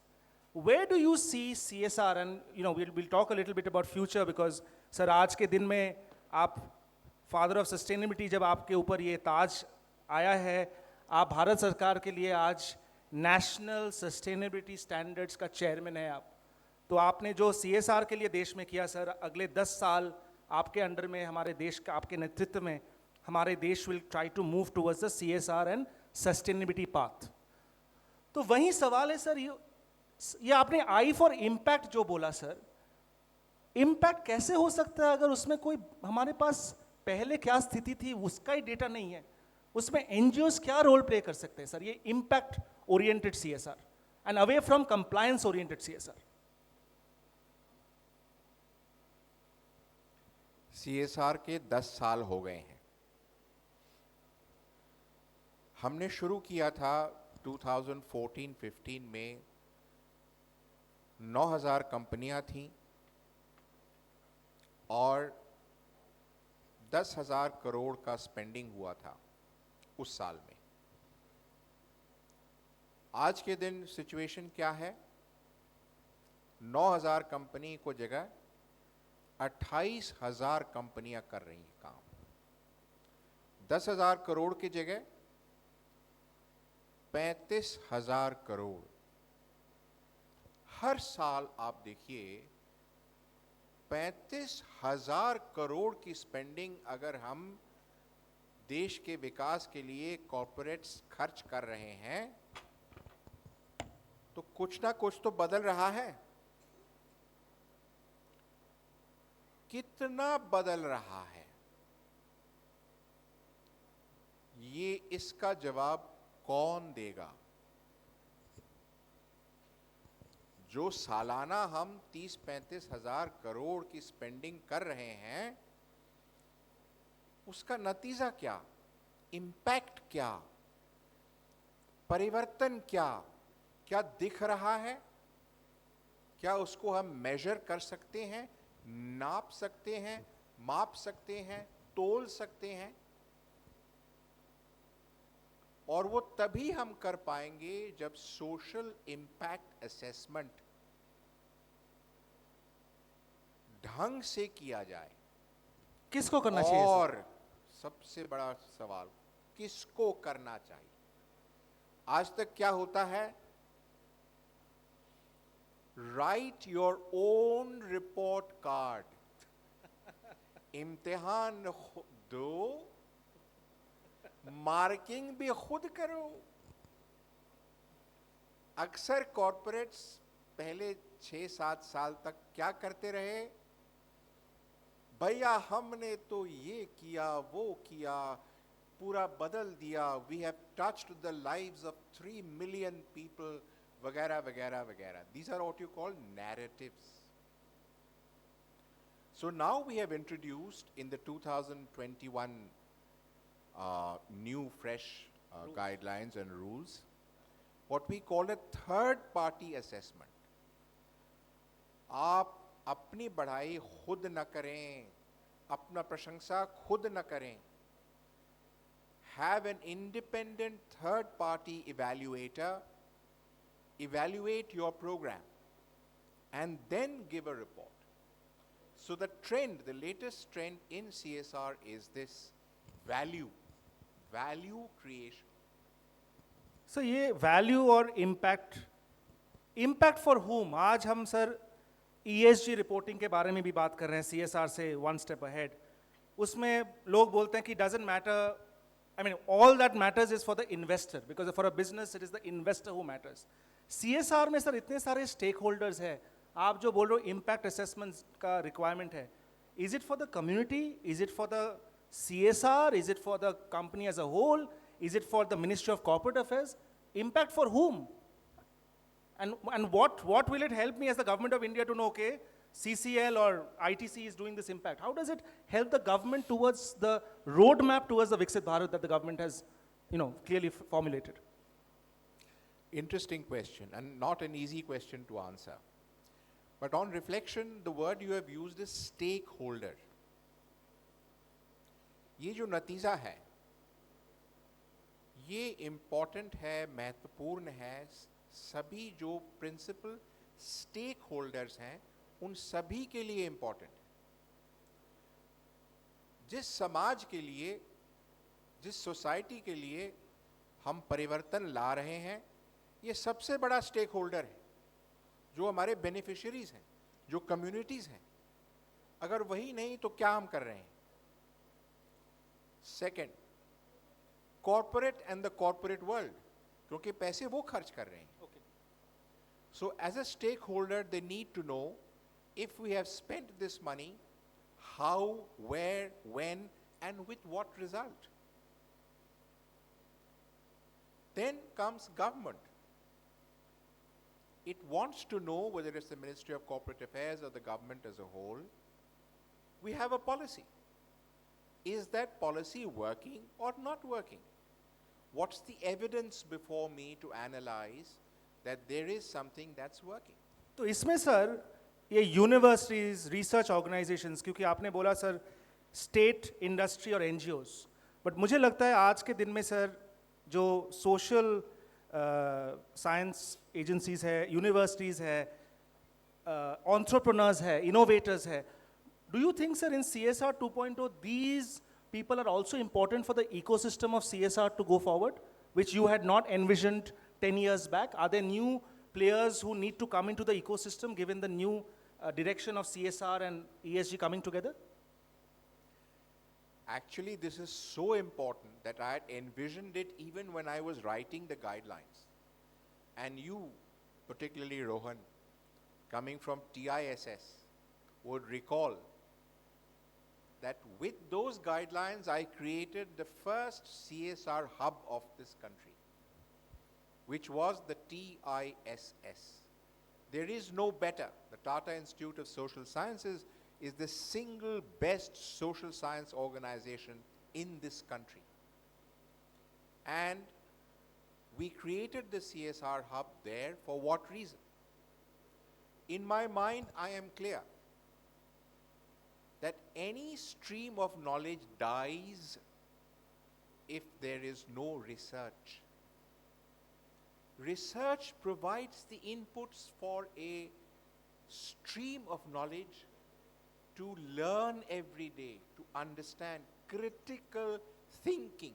Where do you see CSR, and we'll talk a little bit about future because sir आज के दिन में आप father of sustainability, जब आपके ऊपर ये ताज आया है, आप भारत सरकार के लिए आज नेशनल सस्टेनेबिलिटी स्टैंडर्ड्स का चेयरमैन है आप, तो आपने जो CSR के लिए देश में किया सर, अगले 10 साल आपके अंडर में, हमारे देश का, आपके नेतृत्व में हमारे देश will try to move towards the CSR and sustainability path. तो वही सवाल है सर, ये आपने आई फॉर इम्पैक्ट जो बोला सर, इम्पैक्ट कैसे हो सकता है अगर उसमें कोई, हमारे पास पहले क्या स्थिति थी उसका ही डेटा नहीं है, उसमें NGOs क्या रोल प्ले कर सकते हैं सर, ये impact oriented CSR and away from compliance oriented CSR। CSR के 10 साल हो गए हैं। हमने शुरू किया था 2014-15 में, 9000 कंपनियां थीं और 10,000 करोड़ का स्पेंडिंग हुआ था उस साल में। आज के दिन सिचुएशन क्या है? 9000 कंपनी को जगह 28,000 कंपनियां कर रही हैं काम। 10,000 करोड़ की जगह 35,000 करोड़। हर साल आप देखिए 35,000 करोड़ की स्पेंडिंग अगर हम देश के विकास के लिए कॉर्पोरेट्स खर्च कर रहे हैं तो कुछ ना कुछ तो बदल रहा है। कितना बदल रहा है, ये इसका जवाब कौन देगा? जो सालाना हम 30-35 हजार करोड़ की स्पेंडिंग कर रहे हैं, उसका नतीजा क्या, इम्पैक्ट क्या, परिवर्तन क्या, क्या दिख रहा है? क्या उसको हम मेजर कर सकते हैं, नाप सकते हैं, माप सकते हैं, तोल सकते हैं? और वो तभी हम कर पाएंगे जब सोशल इम्पैक्ट असेसमेंट ढंग से किया जाए। किसको करना चाहिए सर? और सबसे बड़ा सवाल, किसको करना चाहिए? आज तक क्या होता है? Right your own report card, इम्तिहान दो, मार्किंग भी खुद करो। अक्सर कॉर्पोरेट्स पहले 6-7 साल तक क्या करते रहे? भैया हमने तो ये किया, वो किया, पूरा बदल दिया, we have touched the lives of 3 million people, वगैरह वगैरह वगैरह। These are what you call narratives. So now we have introduced in the 2021 new fresh guidelines and rules what we call a third party assessment. आप अपनी बढ़ाई खुद न करें, अपना प्रशंसा खुद न करें, have an independent third party evaluator evaluate your program and then give a report. So the trend, the latest trend in CSR is this value creation. Sir ये वैल्यू और इम्पैक्ट फॉर whom? आज हम sir ESG reporting के बारे में भी बात कर रहे हैं, CSR से वन स्टेप अहेड. उसमें लोग बोलते हैं कि doesn't matter, I mean all that matters is for the investor, because for a business it is the investor who matters. CSR में सर इतने सारे स्टेक होल्डर्स हैं, आप जो बोल रहे हो इम्पैक्ट असेसमेंट का रिक्वायरमेंट है, is it for the community, is it for the CSR, is it for the company as a whole, is it for the Ministry of Corporate Affairs? Impact for whom? And what will it help me as the government of India to know, okay, CCL or ITC is doing this impact? How does it help the government towards the roadmap towards the Viksit Bharat that the government has, clearly formulated? Interesting question, and not an easy question to answer. But on reflection, the word you have used is stakeholder. ये जो नतीजा है, ये important है, महत्वपूर्ण है. सभी जो प्रिंसिपल स्टेक होल्डर्स हैं, उन सभी के लिए इम्पॉर्टेंट है. जिस समाज के लिए, जिस सोसाइटी के लिए हम परिवर्तन ला रहे हैं, ये सबसे बड़ा स्टेक होल्डर है. जो हमारे बेनिफिशियरीज हैं, जो कम्युनिटीज हैं, अगर वही नहीं तो क्या हम कर रहे हैं? Second, corporate and the corporate world, क्योंकि पैसे वो खर्च कर रहे हैं. So as a stakeholder, they need to know if we have spent this money, how, where, when, and with what result. Then comes government. It wants to know, whether it's the Ministry of Corporate Affairs or the government as a whole, we have a policy. Is that policy working or not working? What's the evidence before me to analyze that there is something that's working? तो इसमें sir ये universities, research organisations, क्योंकि आपने बोला sir state, industry और NGOs, but मुझे लगता है आज के दिन में सर जो सोशल साइंस एजेंसीज है, यूनिवर्सिटीज है, एंटरप्रेन्योर्स है, इनोवेटर्स है, do you think sir in CSR 2.0 these people are also important for the ecosystem of CSR to go forward, which you had not envisioned 10 years back? Are there new players who need to come into the ecosystem given the new direction of CSR and ESG coming together? Actually, this is so important that I had envisioned it even when I was writing the guidelines. And you, particularly Rohan, coming from TISS, would recall that with those guidelines, I created the first CSR hub of this country, which was the TISS. There is no better. The Tata Institute of Social Sciences is the single best social science organization in this country. And we created the CSR hub there for what reason? In my mind, I am clear that any stream of knowledge dies if there is no research. Research provides the inputs for a stream of knowledge to learn every day, to understand. Critical thinking.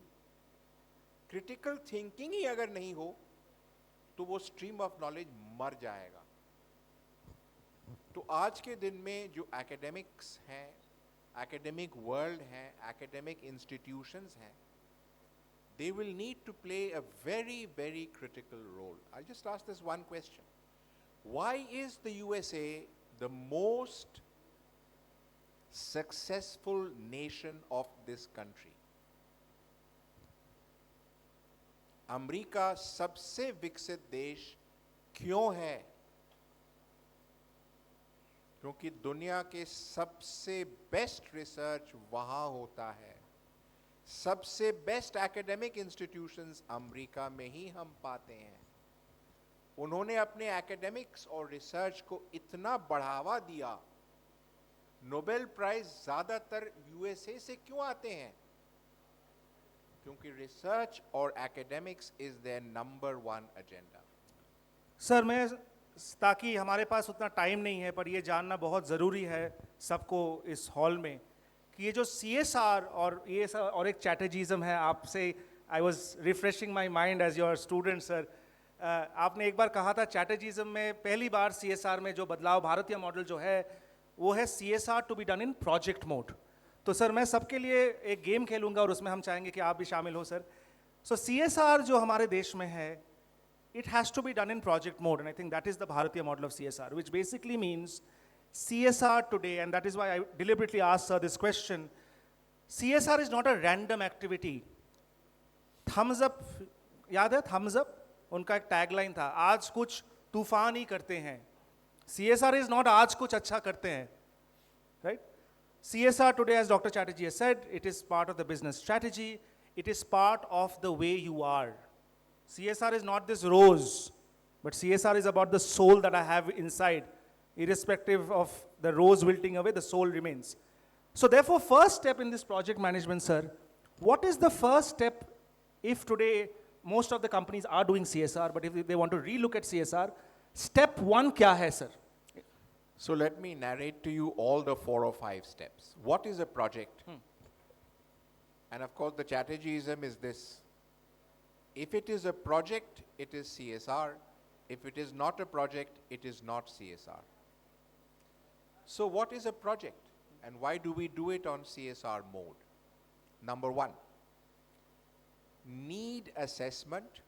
Critical thinking ही अगर नहीं हो तो वो stream of knowledge मर जाएगा. तो आज के दिन में जो academics हैं, academic world हैं, academic institutions हैं, they will need to play a very, very critical role. I'll just ask this one question. Why is the USA the most successful nation of this country? America सबसे विकसित देश क्यों है? क्योंकि दुनिया के सबसे बेस्ट रिसर्च वहाँ होता है. सबसे बेस्ट एकेडमिक इंस्टीट्यूशंस अमेरिका में ही हम पाते हैं. उन्होंने अपने एकेडमिक्स और रिसर्च को इतना बढ़ावा दिया नोबेल प्राइज ज्यादातर यूएसए से क्यों आते हैं? क्योंकि रिसर्च और academics is their number one agenda. Sir मैं ताकि हमारे पास उतना टाइम नहीं है पर ये जानना बहुत ज़रूरी है सबको इस हॉल में कि ये जो CSR और ये और एक चैटर्जीज़म है आपसे I was refreshing my mind as your student sir. आपने एक बार कहा था चैटर्जीज़म में पहली बार CSR में जो बदलाव भारतीय मॉडल जो है वो है CSR to be done in project mode. तो सर मैं सबके लिए एक गेम खेलूंगा और उसमें हम चाहेंगे कि आप भी शामिल हो सर. सो CSR जो हमारे देश में है it has to be done in project mode, and I think that is the Bharatiya model of CSR, which basically means CSR today, and that is why I deliberately asked sir this question. CSR is not a random activity. Thumbs up, याद है thumbs up? उनका एक tagline था, आज कुछ तूफान ही करते हैं. CSR is not आज कुछ अच्छा करते हैं, right? CSR today, as Dr. Chatterjee has said, it is part of the business strategy. It is part of the way you are. CSR is not this rose, but CSR is about the soul that I have inside. Irrespective of the rose wilting away, the soul remains. So therefore, first step in this project management, sir, what is the first step if today most of the companies are doing CSR, but if they want to relook at CSR, step one kya hai, sir? So let me narrate to you all the 4 or 5 steps. What is a project? And of course, the Chatterjeeism is this. If it is a project, it is CSR. If it is not a project, it is not CSR. So what is a project? And why do we do it on CSR mode? Number 1, need assessment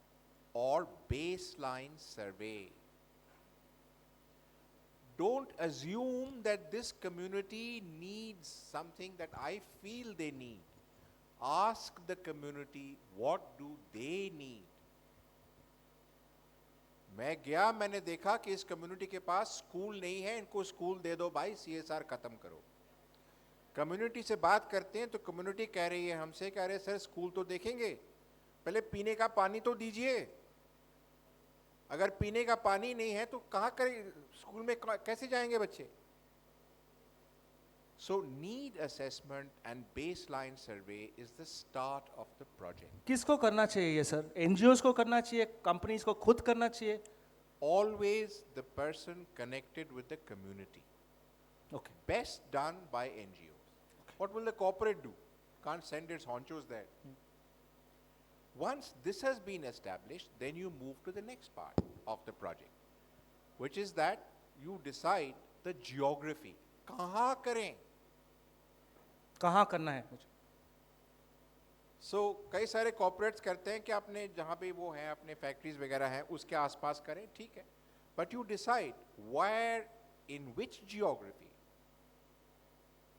or baseline survey. Don't assume that this community needs something that I feel they need. Ask the community, what do they need? मैं गया, मैंने देखा कि इस community के पास school नहीं है, इनको स्कूल दे दो भाई, CSR खत्म करो. कम्युनिटी से बात करते हैं तो कम्युनिटी कह रही है हमसे, कह रहे सर स्कूल तो देखेंगे, पहले पीने का पानी तो दीजिए. अगर पीने का पानी नहीं है तो कहाँ करें, स्कूल में कैसे जाएंगे बच्चे? So need assessment and baseline survey is the start of the project. किसको करना चाहिए ये सर? NGOs को करना चाहिए, companies को खुद करना चाहिए? Always the person connected with the community. Okay. Best done by NGOs. What will the corporate do? Can't send its honchos there. Once this has been established, then you move to the next part of the project, which is that you decide the geography. कहाँ करें? कहाँ करना है मुझे? So कई सारे corporates करते हैं कि अपने जहाँ पे वो हैं, अपने factories वगैरह हैं, उसके आसपास करें, ठीक है. But you decide where, in which geography,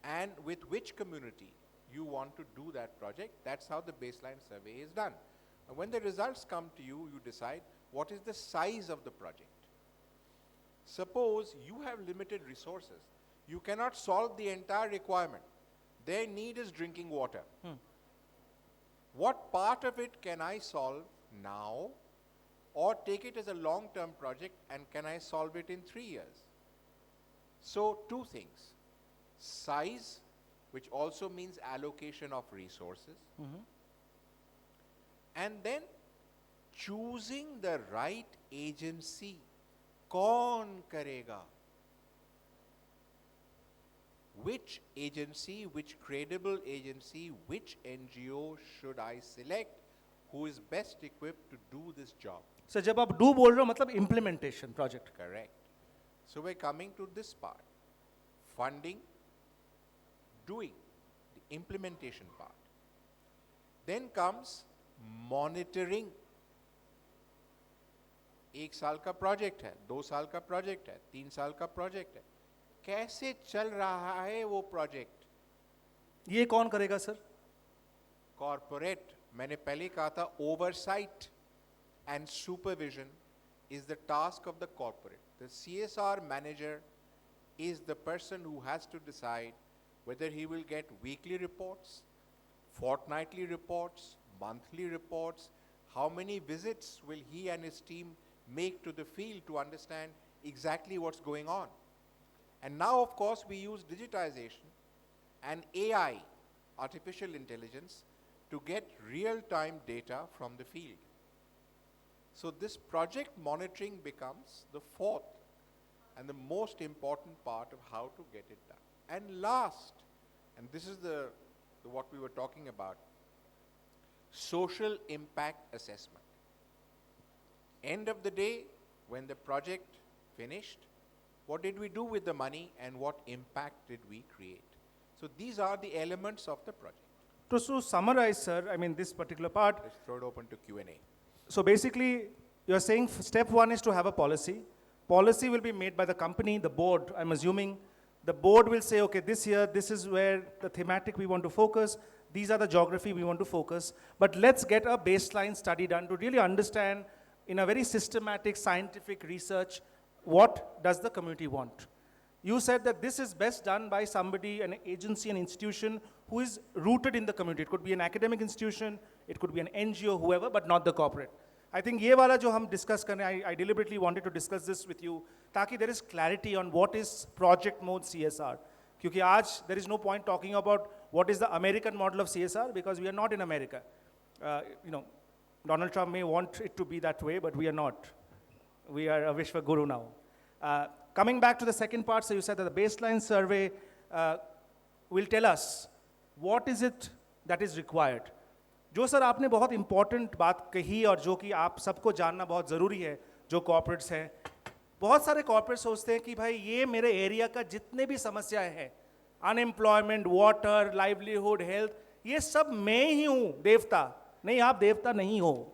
and with which community you want to do that project. That's how the baseline survey is done. And when the results come to you, you decide what is the size of the project. Suppose you have limited resources. You cannot solve the entire requirement. Their need is drinking water. What part of it can I solve now, or take it as a long-term project and can I solve it in 3 years? So two things: size, which also means allocation of resources, and then choosing the right agency. कौन करेगा? Which agency, which credible agency, which NGO should I select who is best equipped to do this job? Sir जब आप do बोल रहे हो मतलब implementation project. Correct. So we're coming to this part. Funding, doing, the implementation part. Then comes monitoring. 1 साल का project है, 2 साल का project है, 3 साल का project है. कैसे चल रहा है वो project? ये कौन करेगा सर? Corporate, मैंने पहले कहा था, oversight and supervision is the task of the corporate. The CSR manager is the person who has to decide whether he will get weekly reports, fortnightly reports, monthly reports, how many visits will he and his team make to the field to understand exactly what's going on. And now, of course, we use digitization and AI, artificial intelligence, to get real-time data from the field. So this project monitoring becomes the fourth and the most important part of how to get it done. And last, and this is the what we were talking about, social impact assessment. End of the day, when the project finished, what did we do with the money and what impact did we create? So these are the elements of the project. To summarize, sir, I mean, this particular part, Let's throw it open to Q&A. so basically, you're saying step one is to have a policy. Policy will be made by the company, the board, I'm assuming. The board will say, okay, this year, this is where the thematic we want to focus. These are the geography we want to focus. But let's get a baseline study done to really understand in a very systematic scientific research, what does the community want? You said that this is best done by somebody, an agency, an institution who is rooted in the community. It could be an academic institution, it could be an NGO, whoever, but not the corporate. I think ये वाला जो हम discuss कर रहे हैं, I deliberately wanted to discuss this with you, ताकि there is clarity on what is project mode CSR. क्योंकि आज there is no point talking about what is the American model of CSR because we are not in America. Donald Trump may want it to be that way, but we are not. We are a Vishwa Guru now. Coming back to the second part, so you said that the baseline survey will tell us what is it that is required. जो sir आपने बहुत important बात कही और जो कि आप सबको जानना बहुत ज़रूरी है, जो corporates हैं, बहुत सारे corporates सोचते हैं कि भाई ये मेरे area का जितने भी समस्याएं हैं, unemployment, water, livelihood, health, ये सब मैं ही हूँ देवता. नहीं, आप देवता नहीं हो.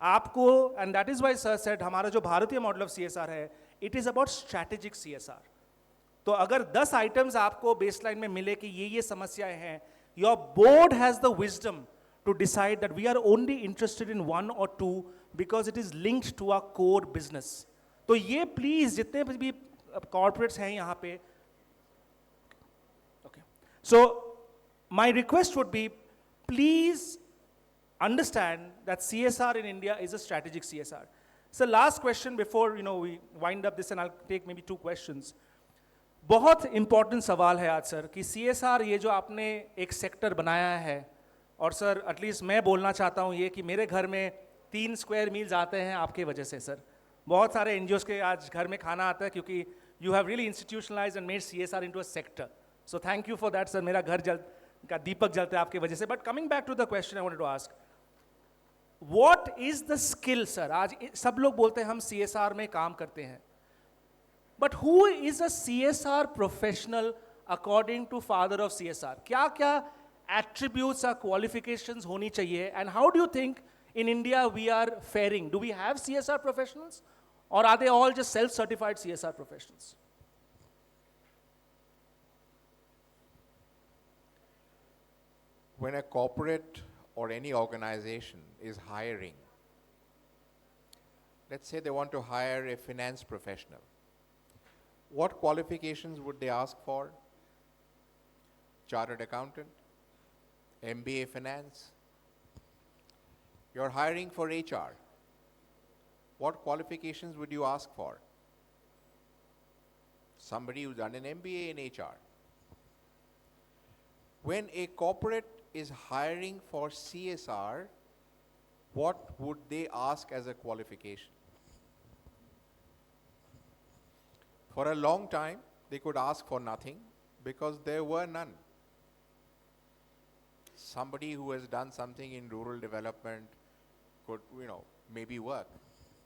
आपको, and that is why sir said हमारा जो भारतीय model of CSR है, it is about strategic CSR. तो अगर 10 items आपको baseline में मिले कि ये समस्याएं हैं, your board has the wisdom to decide that we are only interested in one or two because it is linked to our core business. तो ये please जितने भी corporates हैं यहाँ पे, okay. So my request would be, please understand that CSR in India is a strategic CSR. So last question before we wind up this, and I'll take maybe 2 questions. बहुत important सवाल है आज sir कि CSR ये जो आपने एक sector बनाया है, और सर एटलीस्ट मैं बोलना चाहता हूँ ये कि मेरे घर में 3 स्क्वायर मील्स आते हैं आपके वजह से सर. बहुत सारे NGOs के आज घर में खाना आता है क्योंकि you have really institutionalized and made CSR into a sector. So thank you for that sir. मेरा घर का दीपक जलता है आपके वजह से. But coming back to the question I wanted to ask, what is the skill sir? आज सब लोग बोलते हैं हम CSR में काम करते हैं. But who is a CSR professional according to father of CSR? क्या attributes or qualifications होनी चाहिए? And how do you think in India we are faring? Do we have CSR professionals? Or are they all just self-certified CSR professionals? When a corporate or any organization is hiring, let's say they want to hire a finance professional, what qualifications would they ask for? Chartered accountant, MBA finance. You're hiring for HR. What qualifications would you ask for? Somebody who's done an MBA in HR. When a corporate is hiring for CSR, what would they ask as a qualification? For a long time, they could ask for nothing because there were none. Somebody who has done something in rural development could, maybe work.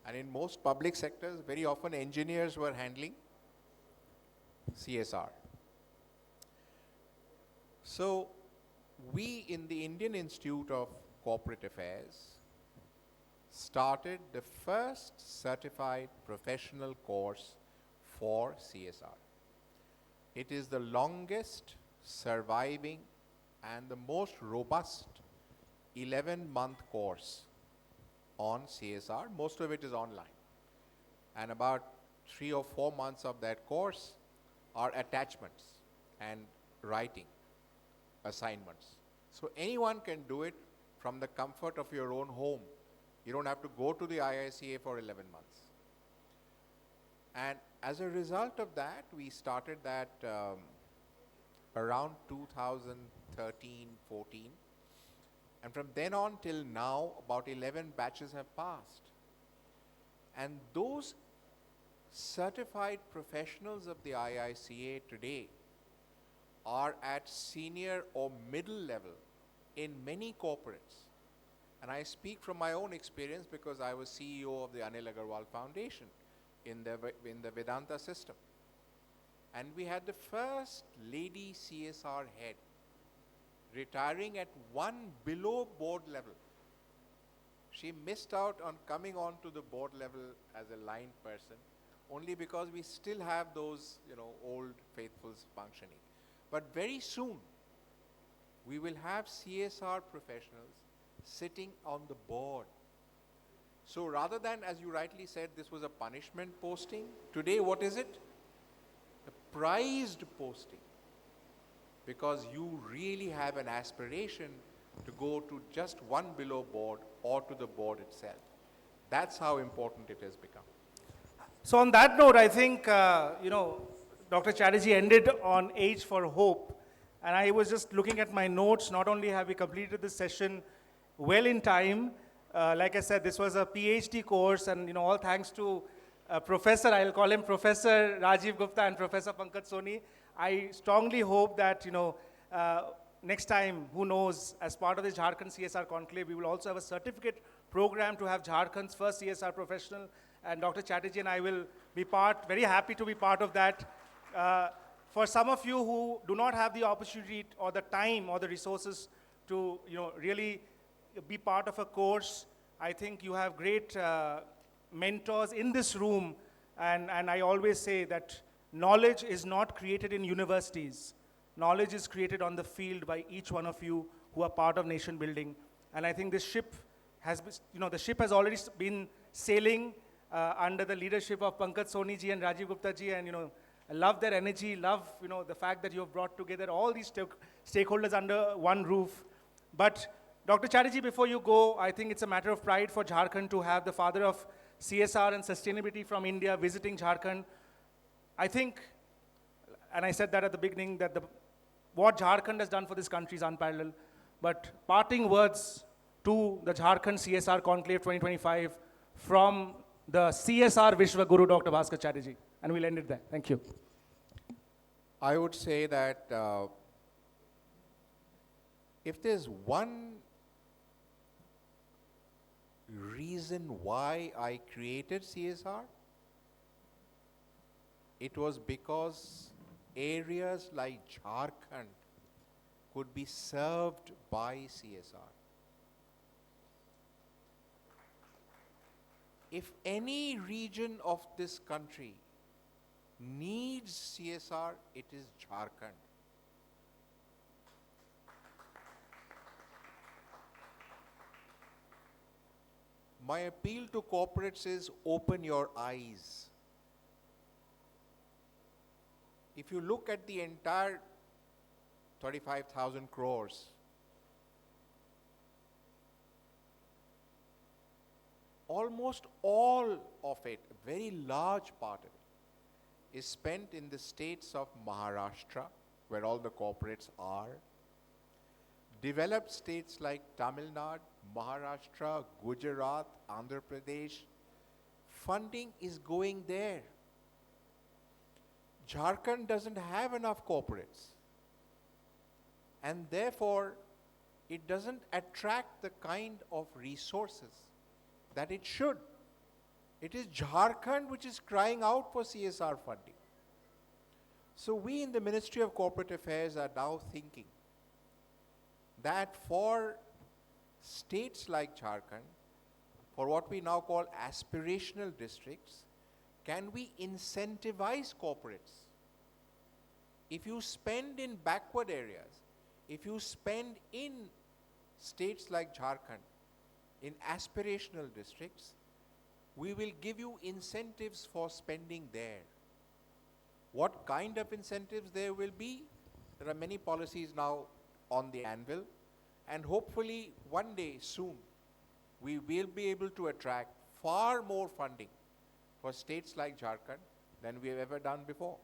And in most public sectors, very often engineers were handling CSR. So we in the Indian Institute of Corporate Affairs started the first certified professional course for CSR. It is the longest surviving and the most robust 11-month course on CSR. Most of it is online. And about 3 or 4 months of that course are attachments and writing assignments. So anyone can do it from the comfort of your own home. You don't have to go to the IICA for 11 months. And as a result of that, we started that around 2013, 14. And from then on till now, about 11 batches have passed. And those certified professionals of the IICA today are at senior or middle level in many corporates. And I speak from my own experience because I was CEO of the Anil Agarwal Foundation in the Vedanta system. And we had the first lady CSR head retiring at one below board level. She missed out on coming on to the board level as a line person only because we still have those, old faithfuls functioning. But very soon, we will have CSR professionals sitting on the board. So rather than, as you rightly said, this was a punishment posting, today what is it? A prized posting. Because you really have an aspiration to go to just one below board or to the board itself. That's how important it has become. So on that note, I think, Dr. Chatterjee ended on Age for Hope. And I was just looking at my notes. Not only have we completed this session well in time, like I said, this was a PhD course, and all thanks to Professor, I'll call him Professor Rajiv Gupta and Professor Pankaj Soni. I strongly hope that, next time, who knows, as part of the Jharkhand CSR Conclave, we will also have a certificate program to have Jharkhand's first CSR professional, and Dr. Chatterjee and I will be very happy to be part of that. For some of you who do not have the opportunity or the time or the resources to, really be part of a course, I think you have great mentors in this room, and I always say that knowledge is not created in universities. Knowledge is created on the field by each one of you who are part of nation building. And I think this ship has, the ship has already been sailing under the leadership of Pankaj Soni ji and Rajiv Gupta ji, and I love their energy, love the fact that you have brought together all these stakeholders under one roof. But Dr. Chatterjee, before you go, I think it's a matter of pride for Jharkhand to have the father of CSR and sustainability from India visiting Jharkhand. I think, and I said that at the beginning, that what Jharkhand has done for this country is unparalleled. But parting words to the Jharkhand CSR Conclave 2025 from the CSR Vishwa Guru, Dr. Bhaskar Chatterjee. And we'll end it there. Thank you. I would say that if there's one reason why I created CSR, it was because areas like Jharkhand could be served by CSR. If any region of this country needs CSR, it is Jharkhand. My appeal to corporates is open your eyes. If you look at the entire 35,000 crores, almost all of it, a very large part of it, is spent in the states of Maharashtra, where all the corporates are. Developed states like Tamil Nadu, Maharashtra, Gujarat, Andhra Pradesh, funding is going there. Jharkhand doesn't have enough corporates, and therefore it doesn't attract the kind of resources that it should. It is Jharkhand which is crying out for CSR funding. So we in the Ministry of Corporate Affairs are now thinking that for states like Jharkhand, for what we now call aspirational districts, can we incentivize corporates? If you spend in backward areas, if you spend in states like Jharkhand, in aspirational districts, we will give you incentives for spending there. What kind of incentives there will be? There are many policies now on the anvil, and hopefully one day soon, we will be able to attract far more funding for states like Jharkhand than we have ever done before.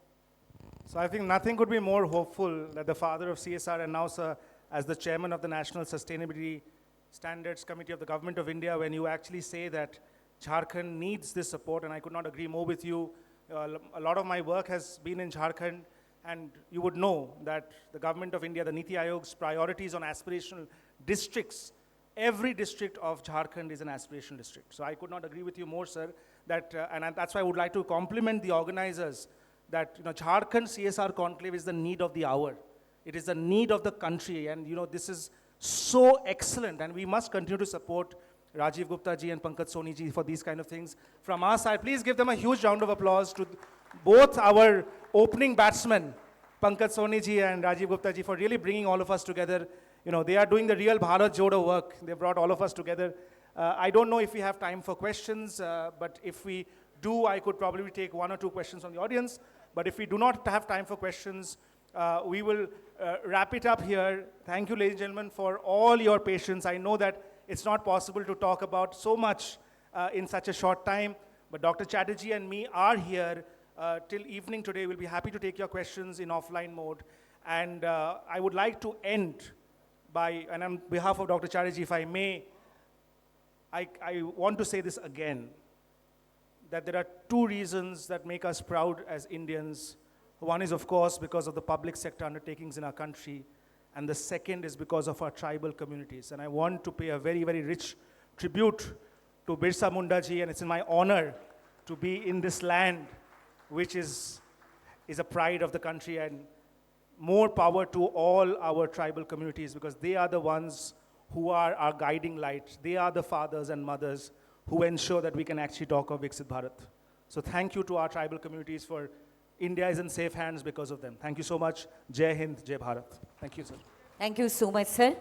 So I think nothing could be more hopeful that the father of CSR and now, sir, as the chairman of the National Sustainability Standards Committee of the Government of India, when you actually say that Jharkhand needs this support, and I could not agree more with you. A lot of my work has been in Jharkhand, and you would know that the Government of India, the Niti Aayog's priorities on aspirational districts, every district of Jharkhand is an aspirational district. So I could not agree with you more, sir, that, that's why I would like to compliment the organizers that, Jharkhand CSR Conclave is the need of the hour. It is the need of the country, and, this is so excellent, and we must continue to support Rajiv Gupta ji and Pankaj Soni ji for these kind of things. From our side, please give them a huge round of applause to both our opening batsmen, Pankaj Soni ji and Rajiv Gupta ji, for really bringing all of us together. They are doing the real Bharat Jodo work. They brought all of us together. I don't know if we have time for questions, but if we do, I could probably take 1 or 2 questions from the audience. But if we do not have time for questions, we will wrap it up here. Thank you, ladies and gentlemen, for all your patience. I know that it's not possible to talk about so much in such a short time, but Dr. Chatterjee and me are here till evening today. We'll be happy to take your questions in offline mode. And I would like to end by, and on behalf of Dr. Chatterjee, if I may, I want to say this again, that there are 2 reasons that make us proud as Indians. One is, of course, because of the public sector undertakings in our country, and the second is because of our tribal communities. And I want to pay a very, very rich tribute to Birsa Munda ji, and it's in my honor to be in this land, which is a pride of the country, and more power to all our tribal communities, because they are the ones who are our guiding light. They are the fathers and mothers who ensure that we can actually talk of Viksit Bharat. So thank you to our tribal communities, for India is in safe hands because of them. Thank you so much. Jai Hind, Jai Bharat. Thank you, sir. Thank you so much, sir.